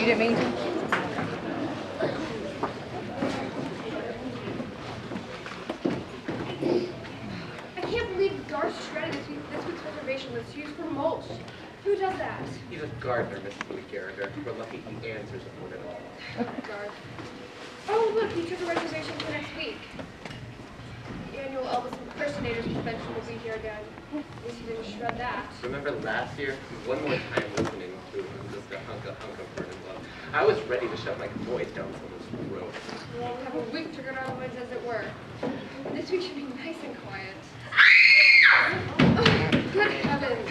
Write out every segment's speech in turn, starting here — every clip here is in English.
didn't mean to. I can't believe Garth shredded this week's reservation list used for mulch. Who does that? He's a gardener, Mrs. McGarriger. We're lucky he answers the phone at all. Garth. Oh, look, he took a reservation for next week. The annual Elvis Impersonators Convention will be here again. At least he didn't shred that. Remember last year? One more time listening to just a hunk of burning love. I was ready to shove my voice down someone's throat. We'll have a week to get our minds as it were. This week should be nice and quiet. Oh, good heavens.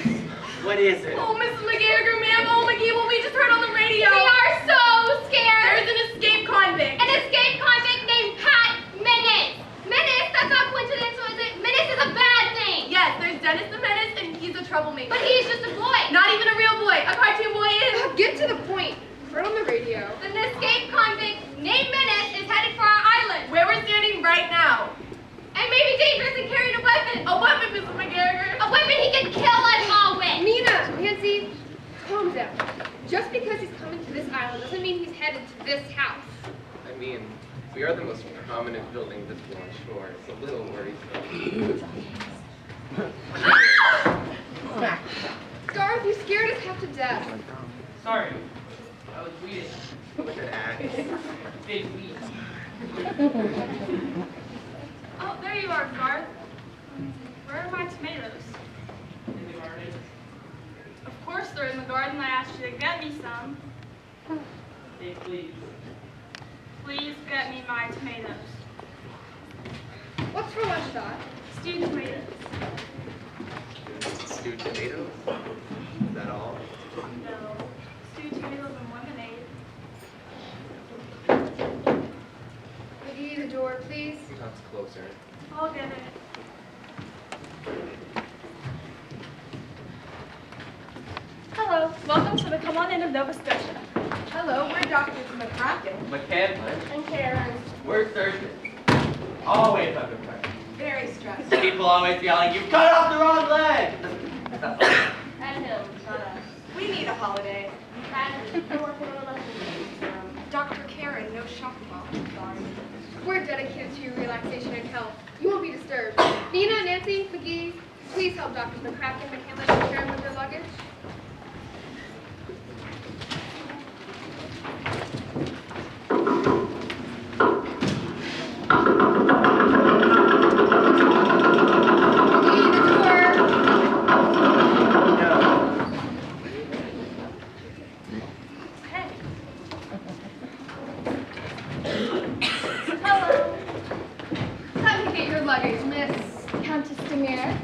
What is it? Oh, Mrs. McGarriger, ma'am, oh, McGee, what we just heard on the radio. We are so scared. There's an escaped convict. An escaped convict named Pat Menace. Menace? That's not coincidental, is it? Menace is a bad thing. Yes, there's Dennis the Menace, and he's a troublemaker. But he's just a boy. Not even a real boy. A cartoon boy is. Get to the point. Heard on the radio. An escaped convict named Menace is headed for our island. Where we're standing right now. And may be dangerous and carrying a weapon. A weapon, Mrs. McGarriger. A weapon he can kill us all with. Nina, Nancy, calm down. Just because he's coming to this island doesn't mean he's headed to this house. I mean, we are the most prominent building this long shore. It's a little worrisome. Garth, you scared us half to death. Sorry, I was weeding. With an axe. Big weed. Oh, there you are, Garth. Where are my tomatoes? In the garden. Of course they're in the garden. I asked you to get me some. Say please. Please get me my tomatoes. What's for lunch, Dot? Stewed tomatoes. Stewed tomatoes? Is that all? No. Stewed tomatoes and lemonade. McGee, the door, please. That's closer. I'll get it. Hello. Welcome to the Come On In of Nova Scotia. Hello, we're Dr. McCracken. McCandlin. And Karen. Where's Thursday? Always under pressure. Very stressed. People always yelling, "You cut off the wrong leg!" And him, not us. We need a holiday. We're working on a lesson. Dr. Karen, no shock mom. Sorry. We're dedicated to your relaxation and health. You won't be disturbed. Nina, Nancy, McGee, please help Drs. McCracken, McCandless, and Karen with their luggage. McGee, the door. Hey. Hello. Time to get your luggage, Miss. Countess Demir.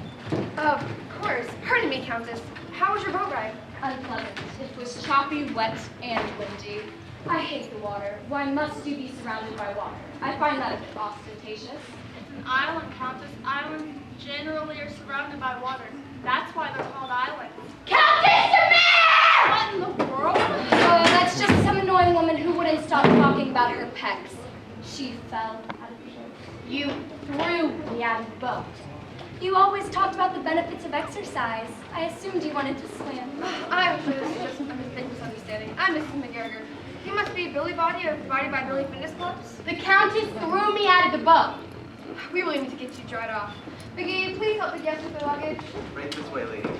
Of course. Pardon me, Countess. How was your boat ride? Unpleasant. It was choppy, wet, and windy. I hate the water. Why must you be surrounded by water? I find that a bit ostentatious. It's an island, Countess. Islands generally are surrounded by water. That's why they're called islands. Countess Demir! What in the world? Oh, that's just some annoying woman who wouldn't stop talking about her pecs. She fell out of the boat. You threw me out of the boat. You always talked about the benefits of exercise. I assumed you wanted to swim. I'm sure this is just a misunderstanding. I'm Mrs. McGarriger. You must be Billy Body of Body by Billy Fitness Clubs. The Countess threw me out of the boat. We really need to get you dried off. McGee, please help the guests with their luggage. Right this way, ladies.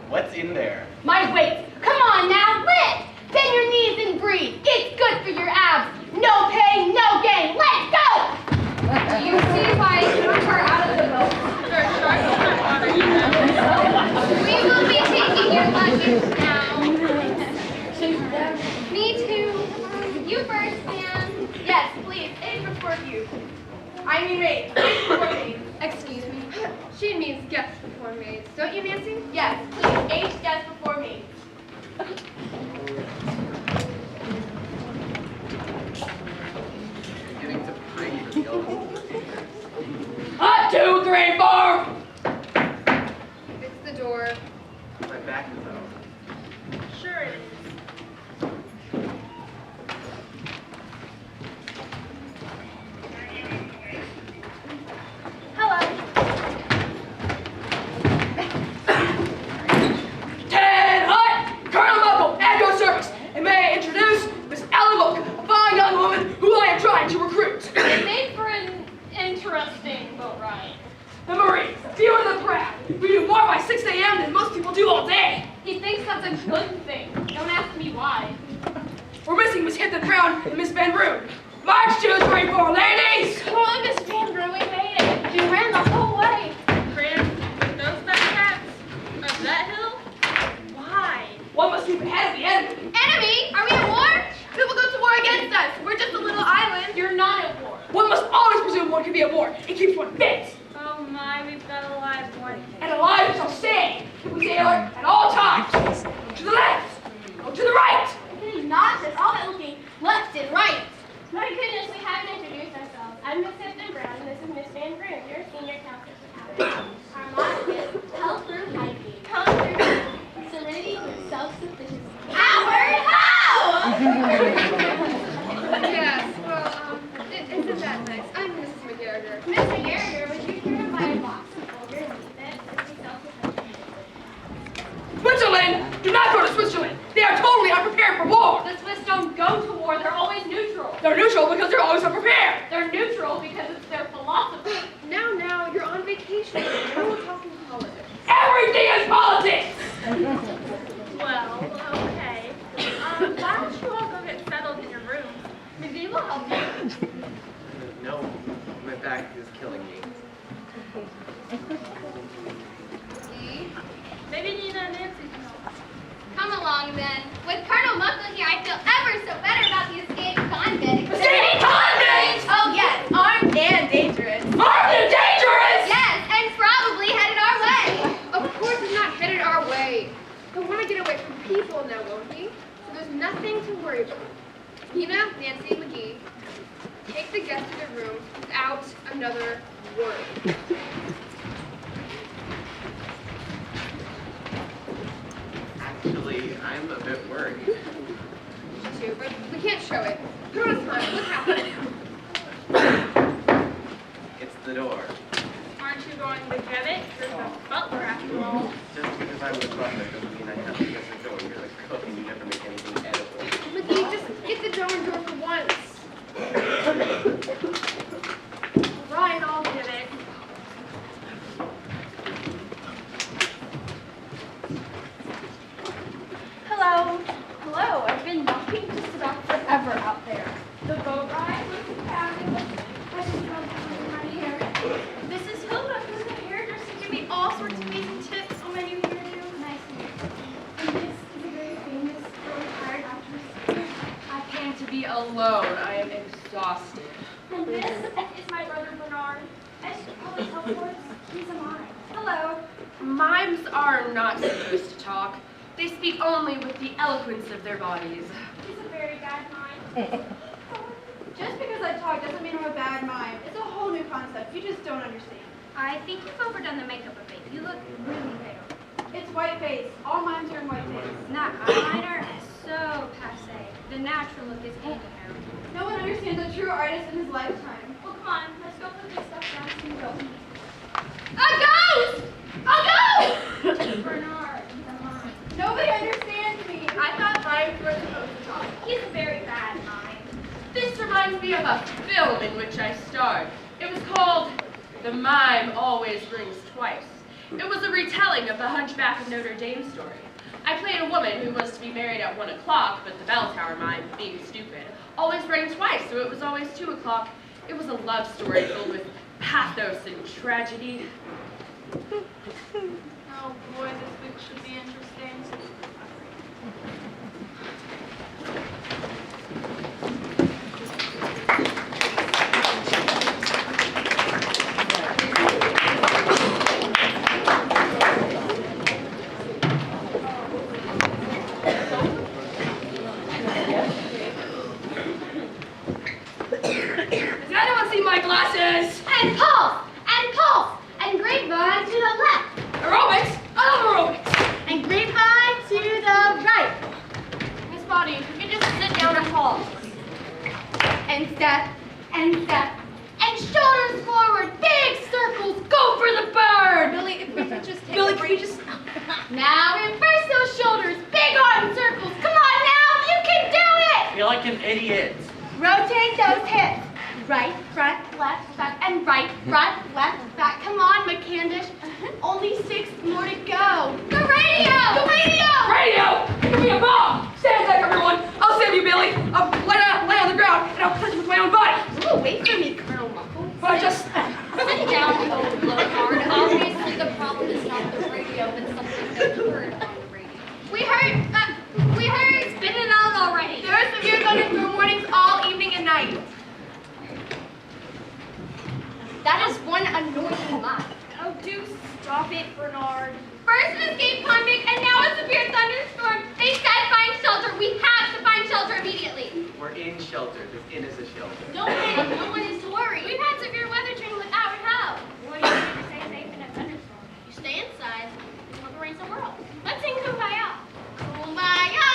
What's in there? My weight. Come on now, lift. Bend your knees and breathe. It's good for your abs. No pain, no gain. Let's go. Do you see why I threw her out of the boat? There are sharks in that water, you know. We will be taking your luggage now. Me too. You first, ma'am. Yes, please. Age before you. I mean maids. Age before maids. Excuse me. She means guests before maids. Don't you, Nancy? Yes, please. Age guests before me. Getting to pretty for the elbow. 1, 2, 3, 4! It's the door. My back is out. Sure it is. Hello. designed to recruit. It made for an interesting boat ride. The Marines, fewer than proud. We do more by 6 a.m. than most people do all day. He thinks that's a good thing. Don't ask me why. We're missing Miss Hampton Brown and Miss Van Roon. March 2, 3, 4, ladies! Come on, Miss Van Roon, we made it. We ran the whole way. Ran with those fat cats up that hill? Why? One must keep ahead of the enemy. Enemy? Are we at war? People go to war against us. We're just a little island. You're not at war. One must always presume one can be at war. It keeps one fit. Oh my, we've got a live one. And alive shall stay. We say alert at all times. Go to the left. Go to the right. It is not just all that looking left and right. My goodness, we haven't introduced ourselves. I'm Miss Hampton Brown, and this is Miss Van Roon, your senior counselor. Our motto is health through hygiene. Health through serenity through self-sufficiency. Howard, how? Yes, well, isn't that nice? I'm Mrs. McGarriger. Miss McGarriger, would you care to buy a box of folder and leave it? It's a self-sufficient. Switzerland! Do not go to Switzerland. They are totally unprepared for war. The Swiss don't go to war, they're always neutral. They're neutral because they're always unprepared. They're neutral because it's their philosophy. Now, you're on vacation. Now we're talking politics. Everything is politics. Well, okay. Why don't you all go get settled in your rooms? McGee will help you. No, my back is killing me. Maybe Nina and Nancy can help. Come along then. With Colonel Muckle here, I feel ever so better about the escaped convict. Escaped convicts! Oh yes, armed and dangerous. Armed and dangerous! Yes, and probably headed our way. Of course he's not headed our way. He'll want to get away from people now, won't he? So there's nothing to worry about. Nina, Nancy, McGee, take the guests to their rooms without another word. Actually, I'm a bit worried. Me too, but we can't show it. Put on a smile. What happened? It's the door. Aren't you going to get it? You're the butler after all. Just because I'm the butler doesn't mean I have to get the door. You're the cook and you never make anything edible. McGee, just get the door for once. Right, I'll get it. Hello. Hello. I've been knocking just about forever out there. The boat ride was fabulous. I just love having my hair. This is Hilda, who's the hairdresser. Give me all sorts of amazing tips on my new hairdo. Nice to meet you. And this is a very famous, retired actress. I came to be alone. I am exhausted. And this is my brother Bernard. I should probably tell Forrest he's a mime. Hello. Mimes are not supposed to talk. They speak only with the eloquence of their bodies. He's a very bad mime. Just because I talk doesn't mean I'm a bad mime. It's a whole new concept. You just don't understand. I think you've overdone the makeup a bit. You look really pale. It's white face. All mimes are in white face. Not eyeliner is so passe. The natural look is in hair. No one understands a true artist in his lifetime. Well, come on. Let's go put this stuff down so we can go. A ghost! A ghost! Bernard, he's a mime. Nobody understands me. I thought mimes were supposed to talk. He's a very bad mime. This reminds me of a film in which I starred. It was called The Mime Always Rings Twice. It was a retelling of the Hunchback of Notre Dame story. I played a woman who was to be married at 1 o'clock, but the bell tower mime, being stupid, always rang twice, so it was always 2 o'clock. It was a love story filled with pathos and tragedy. Oh boy, this week should be interesting. Does anyone see my glasses? And pulse! And pulse! And grapevine to the left! Aerobics? I love aerobics! And grapevine to the right! Miss Body, you can just sit down and pause. And step, and shoulders forward, big circles, go for the bird! Billy, if we could just take Billy, a can break. you just... Now reverse those shoulders, big arm circles, come on now, you can do it! You're like an idiot. Rotate those hips, right, front, left, back, and right, front, left, back. Come on, McCandish. Only 6 more to go. The radio! The radio! Radio! Give me a bomb! Stand back, everyone! I'll save you, Billy! I'll lay on the ground, and I'll touch you with my own body! Move away from me, Colonel Muffles. But I just... Sit down, old blowhard. Obviously, the problem is not the radio, but something they heard on the radio. We heard. Spit it out already. There are severe thunderstorm warnings all evening and night. That is one annoying lie. Oh, do stop it, Bernard. First an escape convict, and now a severe thunderstorm. They said find shelter. We have to find shelter immediately. We're in shelter. This inn is a shelter. Don't panic. No one is to worry. We've had severe weather training with our help. What do you do to stay safe in a thunderstorm? You stay inside and let the rain somewhere else. Let's sing Kumbaya. Kumbaya!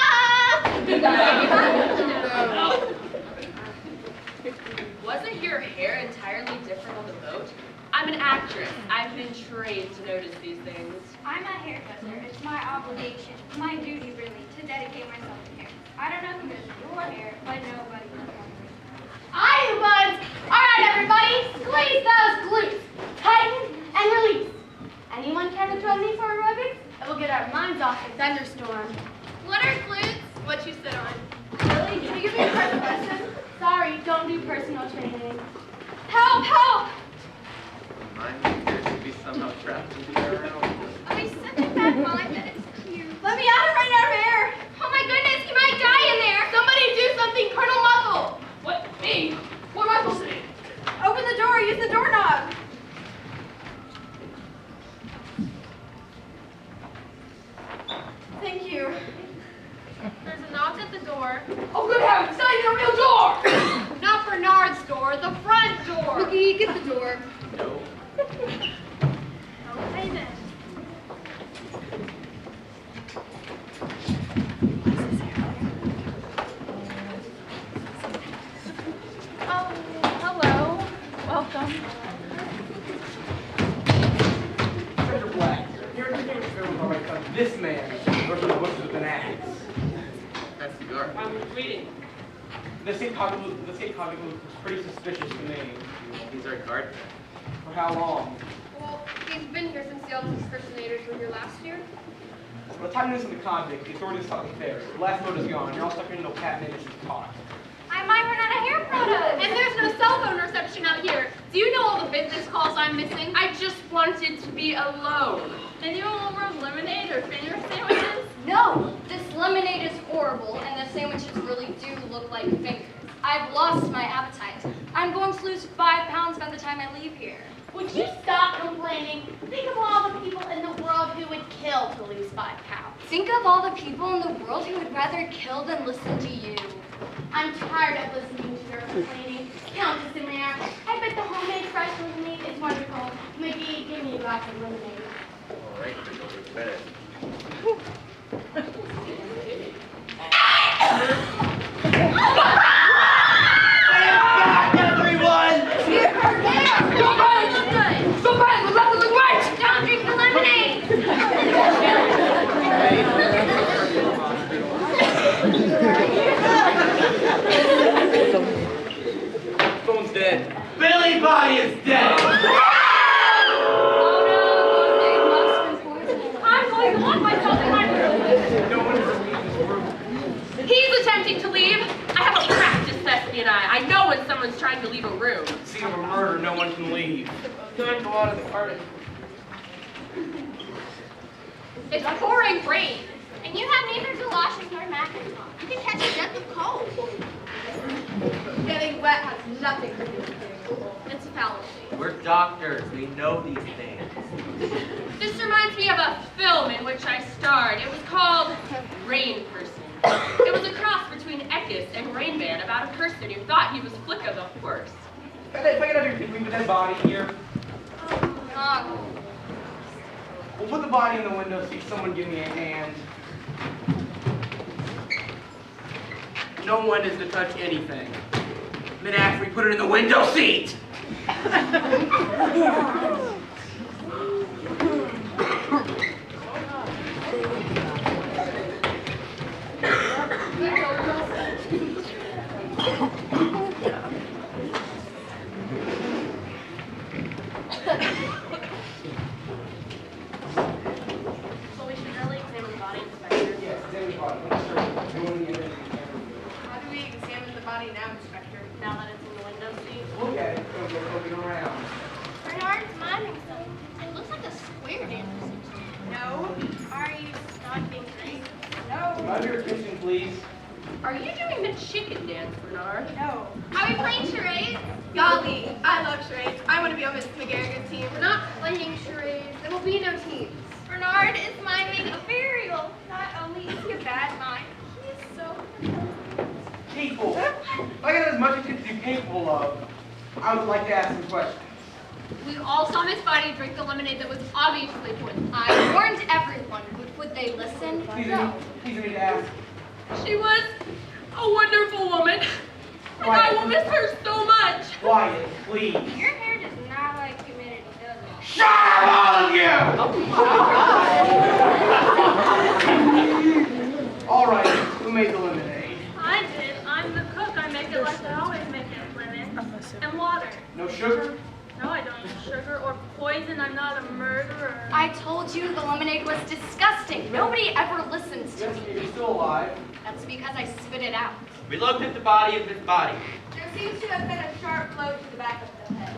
Wasn't your hair entirely different on the boat? I'm an actress. I've been trained to notice these things. I'm a hairdresser. It's my obligation, my duty really, to dedicate myself to hair. I don't know who does your hair, but nobody does mine. I do, buds! Alright, everybody, squeeze those glutes. Tighten and release. Anyone care to join me for aerobics? It will get our minds off the thunderstorm. What are glutes? What you sit on. Really? Can you give me a personal lesson? Sorry, don't do personal training. Help! Help! Mine appears to be somehow trapped in the air around. Oh, he's such a bad mind that it's cute. Let me out! I'm running out of air! Oh my goodness, you might die in there! Somebody do something, Colonel Muffle! What? Me? What am I supposed to do? Open the door, use the doorknob! Thank you. There's a knock at the door. Oh, good heavens! It's not even a real door! Not Bernard's door, the front door! McGee, get the door. No. Okay then. Oh, hello. Welcome. Treasure Black, here at the game film where I cut this man versus the bushes with an axe. That's cigar. I'm reading. The state convict was pretty suspicious to me. He's our gardener. For how long? Well, he's been here since the Elvis impersonators were here last year. By the time you listen to the convict, the authorities thought the fair. The last vote is gone. You're all stuck in no cabinet and she's caught. I might run out of hair products. And there's no cell phone reception out here. Do you know all the business calls I'm missing? I just wanted to be alone. And you want more lemonade or finger sandwiches? No, this lemonade is horrible, and the sandwiches really do look like fingers. I've lost my appetite. I'm going to lose 5 pounds by the time I leave here. Would you stop complaining? Think of all the people in the world who would kill to lose 5 pounds. Think of all the people in the world who would rather kill than listen to you. I'm tired of listening to your complaining. Countess in there. I bet the homemade fresh lemonade is wonderful. McGee, give me a glass of lemonade. All right, we're going to bed. Don't drink the lemonade! Phone's dead. Billy Body is dead! I'm going to lock myself in my room. No one is leaving this room. He's attempting to leave. I have a practice thespian eye. I know when someone's trying to leave a room. Scene of a murder, no one can leave. Don't go out of the garden. It's pouring rain, and you have neither galoshes nor mackinac on. You can catch a death of cold. Getting wet has nothing to do with it. It's a fallacy. We're doctors. We know these things. This reminds me of a film in which I starred. It was called Rain Person. It was a cross between Eckes and Rain Man about a person who thought he was Flicka the horse. If I could leave a dead body here, No. we'll put the body in the window, see if someone give me a hand. No one is to touch anything. Mid-act, we put it in the window seat! Are you doing the chicken dance, Bernard? No. Are we playing charades? Golly, I love charades. I want to be on Miss McGarrigan's team. We're not playing charades. There will be no teams. Bernard is miming a burial. Not only is he a bad mime, he is so Capable. If I got as much as you could be capable of, I would like to ask some questions. We all saw Miss Bonnie drink the lemonade that was obviously poison. I warned everyone. Would they listen? Please, No. please, I need to ask. She was a wonderful woman. And I will miss her so much. Quiet, please. Your hair does not like humidity, does it? Shut up, all of you! All right, who made the lemonade? I did. I'm the cook. I make it like I always make it, lemon and water. No sugar? No, I don't use sugar or poison. I'm not a murderer. I told you the lemonade was disgusting. Nobody ever listens to Yes, me. you're still alive. That's because I spit it out. We looked at the body of Miss Body. There seems to have been a sharp blow to the back of the head.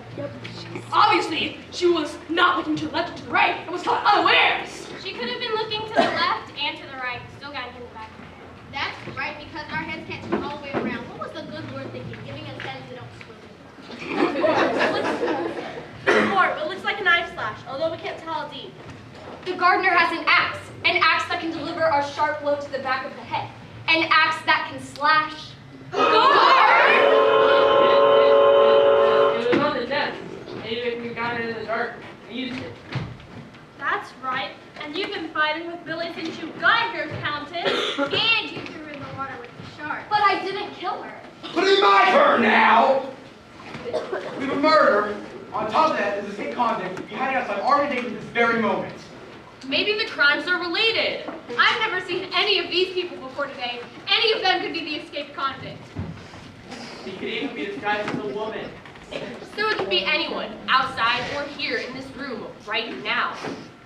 Obviously, she was not looking to the left or to the right and was caught unawares. She could have been looking to the left and to the right. Still got hit in the back of the head. That's right, because our heads can't spin all the way around. What was the good word thinking? Giving us heads that don't It looks like a knife slash, although we can't tell how deep. The gardener has an axe that can deliver a sharp blow to the back of the head, an axe that can slash. It was on the desk. Maybe you got it in the dark and used it. That's right. And you've been fighting with Billy since you got here, Countess. And you threw her in the water with the shark. But I didn't kill her. But it's my turn now! We have a murder. On top of that, there's a escaped convict hiding outside our gate at this very moment. Maybe the crimes are related. I've never seen any of these people before today. Any of them could be the escaped convict. He could even be disguised as a woman. So it could be anyone, outside or here in this room right now.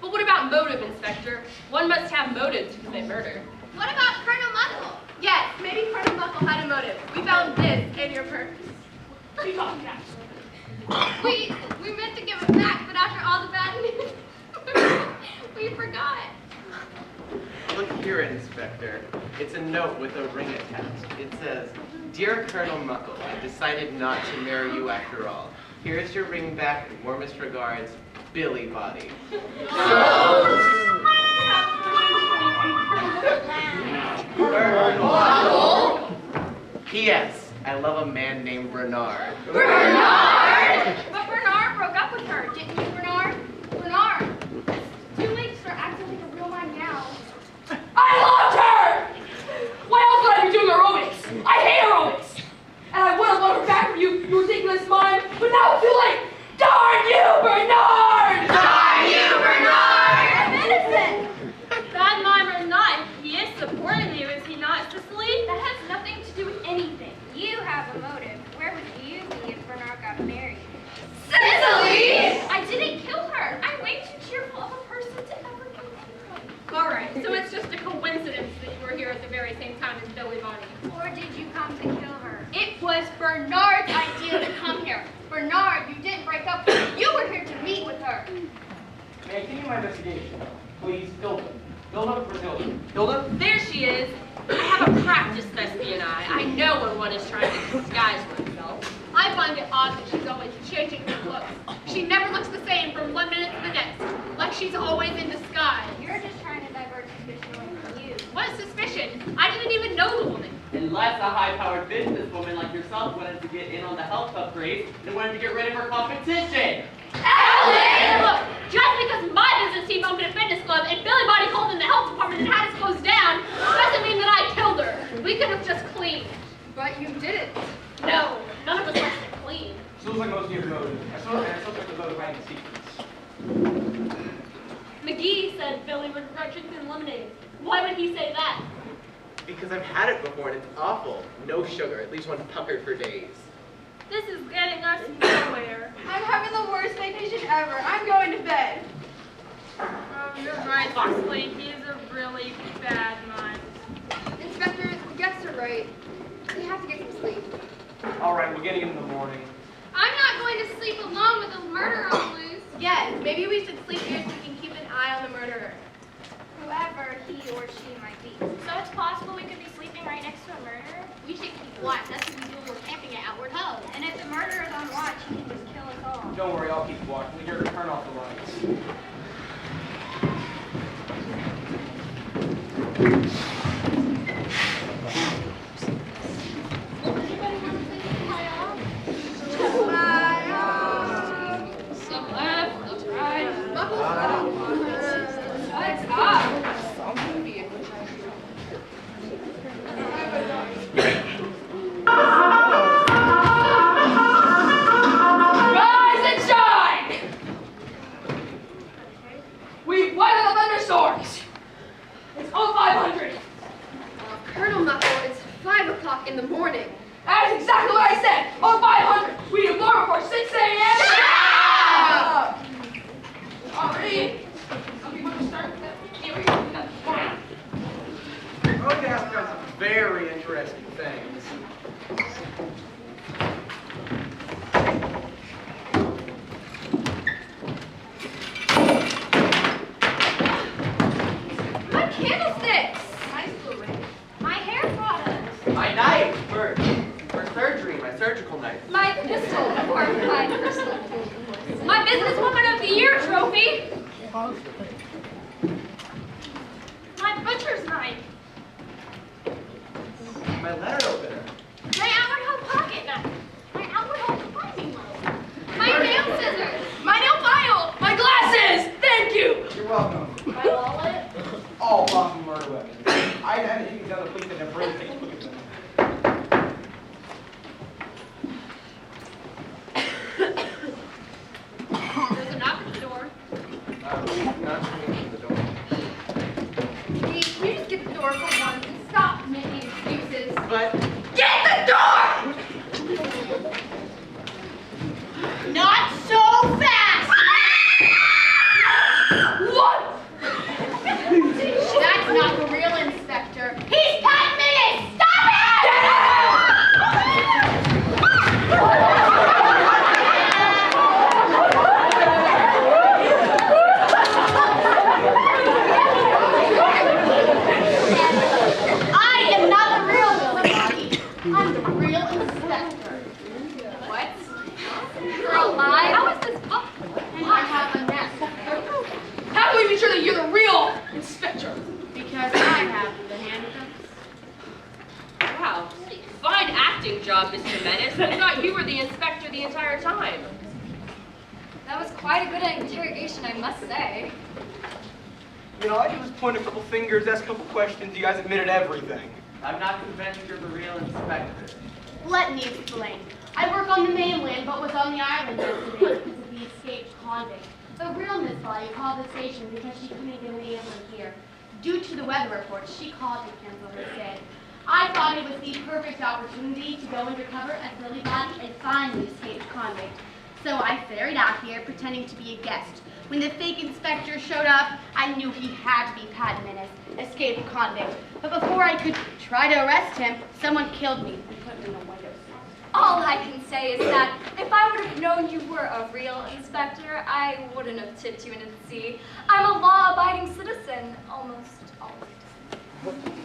But what about motive, Inspector? One must have motive to commit murder. What about Colonel Muckle? Yes, maybe Colonel Muckle had a motive. We found this in your purse. She talked that. We meant to give it back, but after all the bad news, we forgot. Look here, Inspector. It's a note with a ring attached. It says, "Dear Colonel Muckle, I decided not to marry you after all. Here's your ring back and warmest regards, Billy Body." P.S. I love a man named Bernard. Bernard! But Bernard broke up with her, didn't you, Bernard? Bernard! It's too late to start acting like a real mime now. I loved her! Why else would I be doing aerobics? I hate aerobics! And I would have loved her back for you, you ridiculous mime, but now it's too late! Darn you, Bernard! Darn you, Bernard! I'm innocent! Bad mime or not, he is supporting you, is he not, Cicely? That has nothing to do with anything. You have a motive. Where would you be if Bernard got married? Cicely! I didn't kill her. I'm way too cheerful of a person to ever kill anyone. All right, so it's just a coincidence that you were here at the very same time as Billy Bonnie. Or did you come to kill her? It was Bernard's idea to come here. Bernard, you didn't break up with her. You were here to meet with her. May I continue my investigation? Please, Hilda. Hilda, where's Hilda? Hilda? There she is. I have a practiced thespian eye. I know when one is trying to disguise oneself. I find it odd that she's always changing her clothes. She never looks the same from one minute to the next, like she's always in disguise. You're just trying to divert suspicion away from you. What suspicion? I didn't even know the woman. Unless a high-powered businesswoman like yourself wanted to get in on the health club craze and wanted to get rid of her competition. Ellen! Look, just because my business team opened a fitness club and Billy Bonnie called in the health department and had us closed down doesn't mean that I killed her. We could have just cleaned. But you didn't. No, none of us likes to clean. Still looks like most of your motive. I still think the motive behind the secrets. McGee said Billy would regret chicken and lemonade. Why would he say that? Because I've had it before and it's awful. No sugar. It leaves one puckered for days. This is getting us nowhere. I'm having the worst vacation ever. I'm going to bed. You're right, Cicely. He is a really bad mime. Inspector, the guests are right. We have to get some sleep. All right, we're getting in the morning. I'm not going to sleep alone with a murderer on the loose. Yes, maybe we should sleep here so we can keep an eye on the murderer. Whoever he or she might be. So it's possible we could be sleeping right next to a murderer? We should keep watch. That's what we do when we're camping at Outward Ho. And if the murderer's on watch, he can just kill us all. Don't worry, I'll keep watch. We here to turn off the lights. Some left, left, right. Lights up. Rise and shine! We've weathered the thunderstorms. It's 0500. Colonel Muckle, it's 5 o'clock in the morning. That is exactly what I said. 0500. We need more before 6 a.m. Sorry. Some people just start with that. Here we go. We're going to ask about some very interesting things. My candlesticks! My hair products. My knife for surgery, my surgical knife. My pistol for my personal. My Businesswoman of the Year trophy. My butcher's knife. My letter opener. My Outward Ho pocket knife. My Outward Ho climbing rope. My nail scissors. My nail file. My glasses. Thank you. You're welcome. My wallet. All lawful murder weapons. I haven't seen these other police that have really taken a look at them. There's a knock at the door. Not swinging the door. Hey, can you just get the door for once and stop making excuses? But Get the door. Not so fast! What? That's not the real inspector. He's Pat Minutes! Stop it! I am not the real Billy Bobby. I'm the real inspector. What? You're alive? How is this up? And I have a nest. How do we be sure that you're the real inspector? Because I have the handcuffs. Wow. Fine acting job, Mr. Menace. I thought you were the inspector the entire time. That was quite a good interrogation, I must say. You know, all I do is point a couple fingers, ask a couple questions. You guys admitted everything. I'm not convinced you're the real inspector. Let me explain. I work on the mainland, but was on the island yesterday because of the escaped convict. The real Miss Body called the station because she couldn't get an ambulance here. Due to the weather report, she called to cancel her stay. I thought it was the perfect opportunity to go undercover as Billy Body and find the escaped convict. So I ferried out here pretending to be a guest. When the fake inspector showed up, I knew he had to be Pat Menace, escaped convict. But before I could try to arrest him, someone killed me and put me in a windowsill. All I can say is that if I would have known you were a real inspector, I wouldn't have tipped you into the sea. I'm a law-abiding citizen, almost always.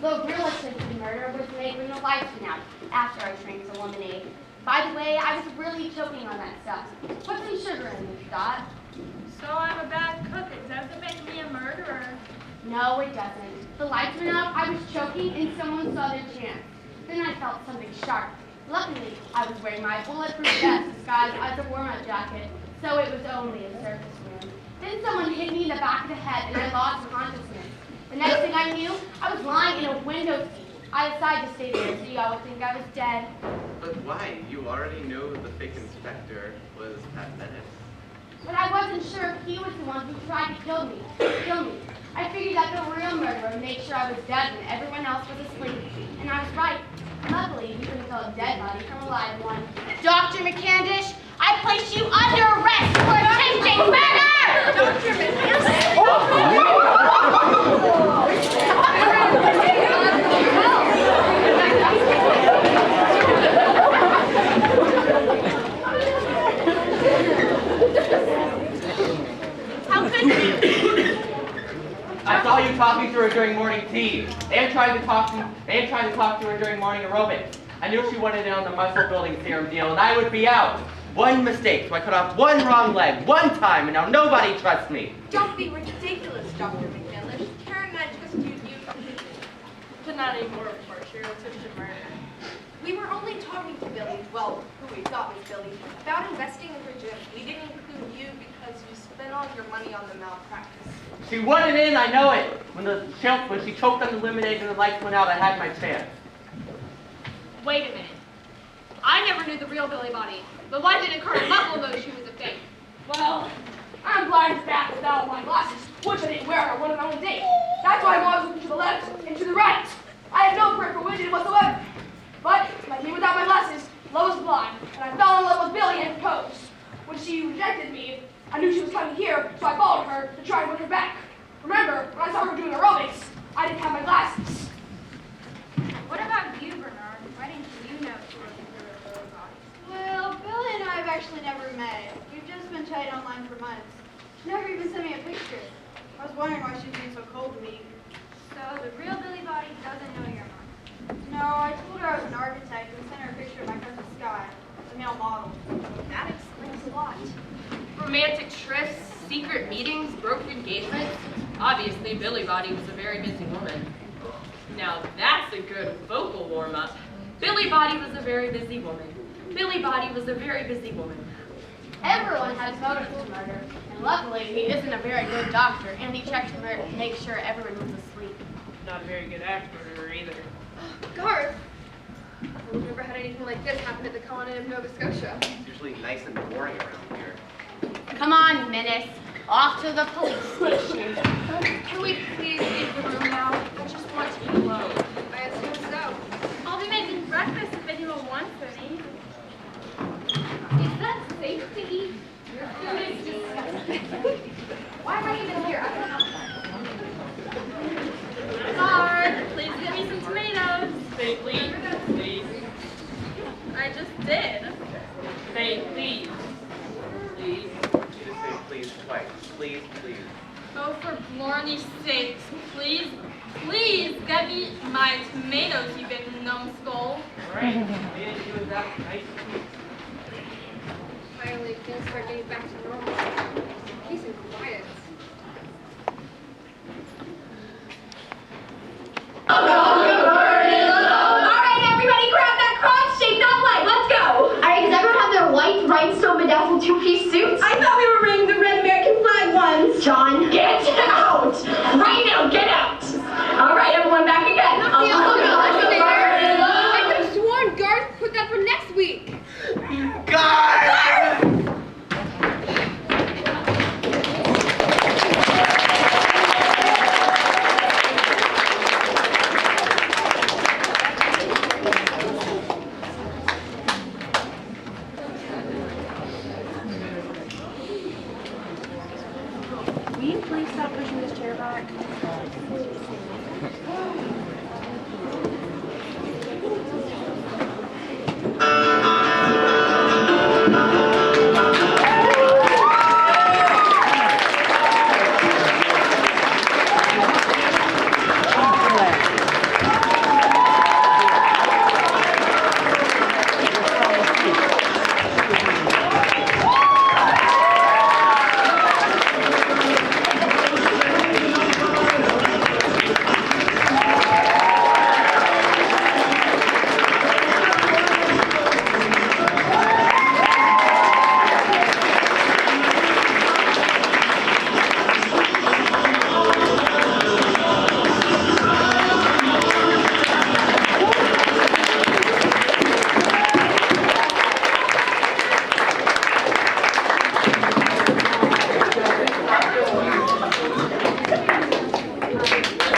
The real attempted murder was made when the lights went out after I drank the lemonade. By the way, I was really choking on that stuff. Put some sugar in it, Scott. So I'm a bad cook. It doesn't make me a murderer. No, it doesn't. The lights went out, I was choking, and someone saw their chance. Then I felt something sharp. Luckily, I was wearing my bulletproof vest disguised as a warm-up jacket, so it was only a surface wound. Then someone hit me in the back of the head, and I lost consciousness. The next thing I knew, I was lying in a window seat. I decided to stay there so y'all would think I was dead. But why? You already know the fake inspector was Pat Menace. But I wasn't sure if he was the one who tried to kill me. I figured that the real murderer made sure I was dead when everyone else was asleep. And I was right. Luckily, we couldn't tell a dead body from a live one. Dr. McCandish, I place you under arrest for attempting murder! Dr. McCandish! I saw you talking to her during morning tea, and trying to talk to her during morning aerobics. I knew she wanted in on the muscle building serum deal, and I would be out. One mistake, so I cut off one wrong leg, one time, and now nobody trusts me. Don't be ridiculous, Dr. McMillan. Karen and I just used you. But not anymore, of course. You're attempted murder. We were only talking to Billy, well, who we thought was Billy, about investing in her gym. We didn't include you because you spent all your money on the malpractice. She wanted in, I know it. When she choked on the lemonade and the lights went out, I had my chance. Wait a minute. I never knew the real Billy Body, but why didn't Colonel Muckle know she was a fake? Well, I'm blind as bat without my glasses, which I didn't wear on one of my own days. That's why I'm always looking to the left and to the right. I have no peripheral vision whatsoever. But, like me without my glasses, Lois was blind, and I fell in love with Billy and proposed. When she rejected me, I knew she was coming here, so I followed her to try and win her back. Remember, when I saw her doing aerobics, I didn't have my glasses. What about you, Bernard? Why didn't you know she wasn't the real Billy Body? Well, Billy and I have actually never met. We've just been chatting online for months. She never even sent me a picture. I was wondering why she's being so cold to me. So the real Billy Body doesn't know your mom. No, I told her I was an architect and sent her a picture of my cousin Sky, a male model. That explains a lot. Romantic trysts, secret meetings, broken engagements. Obviously, Billy Body was a very busy woman. Now that's a good vocal warm-up. Billy Body was a very busy woman. Billy Body was a very busy woman. Everyone has motives to murder, and luckily he isn't a very good doctor, and he checks to make sure everyone was asleep. Not a very good act murderer either. Garth! We've never had anything like this happen at the colony of Nova Scotia. It's usually nice and boring around here. Come on, Menace. Off to the police station. Can we please leave the room now? I just want to be alone. I assume so. I'll be making breakfast if anyone wants any. Is that safe to eat? Your food is disgusting. Why am I even here? I don't know. Guard, please give me some tomatoes. Say please, please. I just did. Say please. Please. You just say please twice. Please, please. Oh, for Blarney's sakes, please get me my tomatoes, you big numbskull. Right. Man, you was that nice. Finally, things start getting back to normal. Peace and quiet. Alright, everybody grab that cross-shaped light. Let's go. Alright, does everyone have their white rhinestone bedazzled two-piece suits? I thought we were wearing the red American flag ones. John, get out. Right now, get out. Alright, everyone back again. I could have sworn Garth put that for next week. God! Will you please stop pushing this chair back?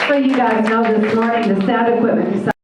So you guys know this morning the sound equipment